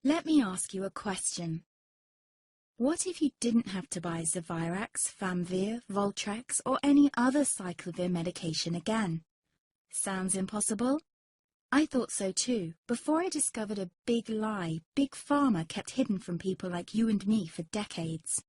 Let me ask you a question. What if you didn't have to buy Zevirax, Famvir, Voltrex, or any other cyclovir medication again? Sounds impossible? I thought so too, before I discovered a big lie Big Pharma kept hidden from people like you and me for decades.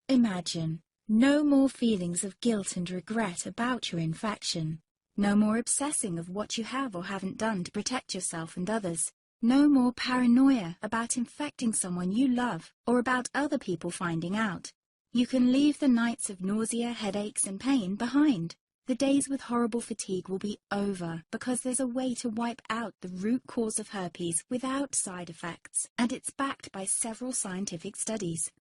Imagine, no more feelings of guilt and regret about your infection. No more obsessing of what you have or haven't done to protect yourself and others. No more paranoia about infecting someone you love or about other people finding out. You can leave the nights of nausea, headaches, and pain behind. The days with horrible fatigue will be over because there's a way to wipe out the root cause of herpes without side effects, and it's backed by several scientific studies.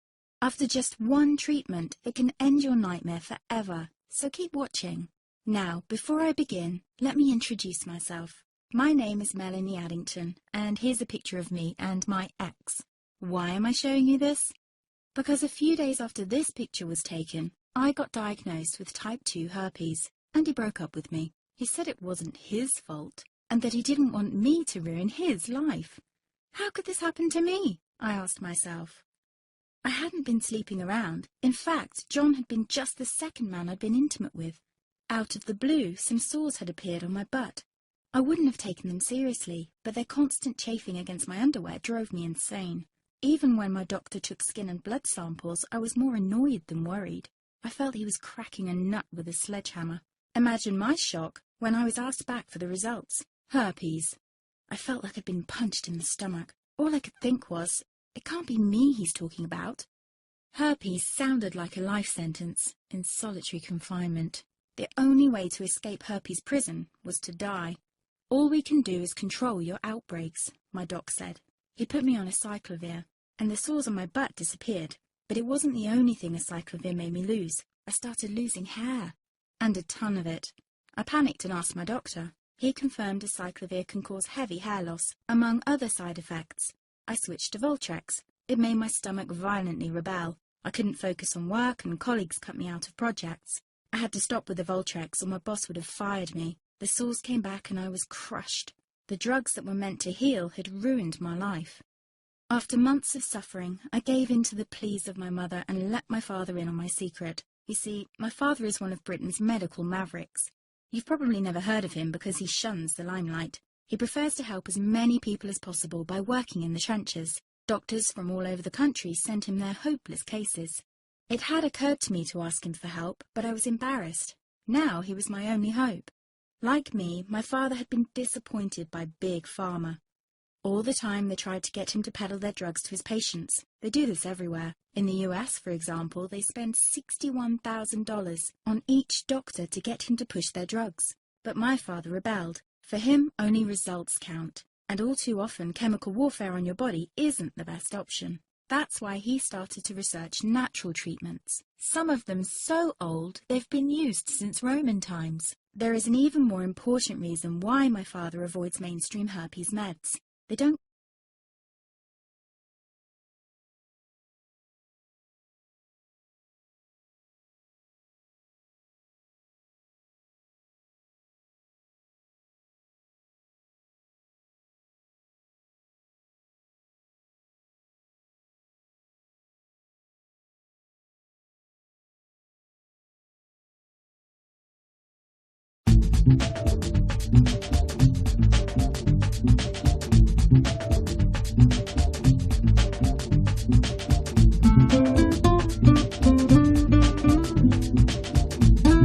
After just one treatment, it can end your nightmare forever, so keep watching. Now, before I begin, let me introduce myself. My name is Melanie Addington, and here's a picture of me and my ex. Why am I showing you this? Because a few days after this picture was taken, I got diagnosed with type 2 herpes, and he broke up with me. He said it wasn't his fault, and that he didn't want me to ruin his life. How could this happen to me? I asked myself. I hadn't been sleeping around. In fact, John had been just the second man I'd been intimate with. Out of the blue, some sores had appeared on my butt. I wouldn't have taken them seriously, but their constant chafing against my underwear drove me insane. Even when my doctor took skin and blood samples, I was more annoyed than worried. I felt he was cracking a nut with a sledgehammer. Imagine my shock when I was asked back for the results. Herpes. I felt like I'd been punched in the stomach. All I could think was, it can't be me he's talking about. Herpes sounded like a life sentence in solitary confinement. The only way to escape herpes prison was to die. All we can do is control your outbreaks, my doc said. He put me on a cyclovir, and the sores on my butt disappeared. But it wasn't the only thing a cyclovir made me lose. I started losing hair, and a ton of it. I panicked and asked my doctor. He confirmed a cyclovir can cause heavy hair loss, among other side effects. I switched to Voltrex. It made my stomach violently rebel. I couldn't focus on work, and colleagues cut me out of projects. I had to stop with the Voltrex, or my boss would have fired me. The sores came back and I was crushed. The drugs that were meant to heal had ruined my life. After months of suffering, I gave in to the pleas of my mother and let my father in on my secret. You see, my father is one of Britain's medical mavericks. You've probably never heard of him because he shuns the limelight. He prefers to help as many people as possible by working in the trenches. Doctors from all over the country sent him their hopeless cases. It had occurred to me to ask him for help, but I was embarrassed. Now he was my only hope. Like me, my father had been disappointed by Big Pharma. All the time they tried to get him to peddle their drugs to his patients. They do this everywhere. In the US, for example, they spend $61,000 on each doctor to get him to push their drugs. But my father rebelled. For him, only results count. And all too often, chemical warfare on your body isn't the best option. That's why he started to research natural treatments. Some of them so old, they've been used since Roman times. There is an even more important reason why my father avoids mainstream herpes meds. They don't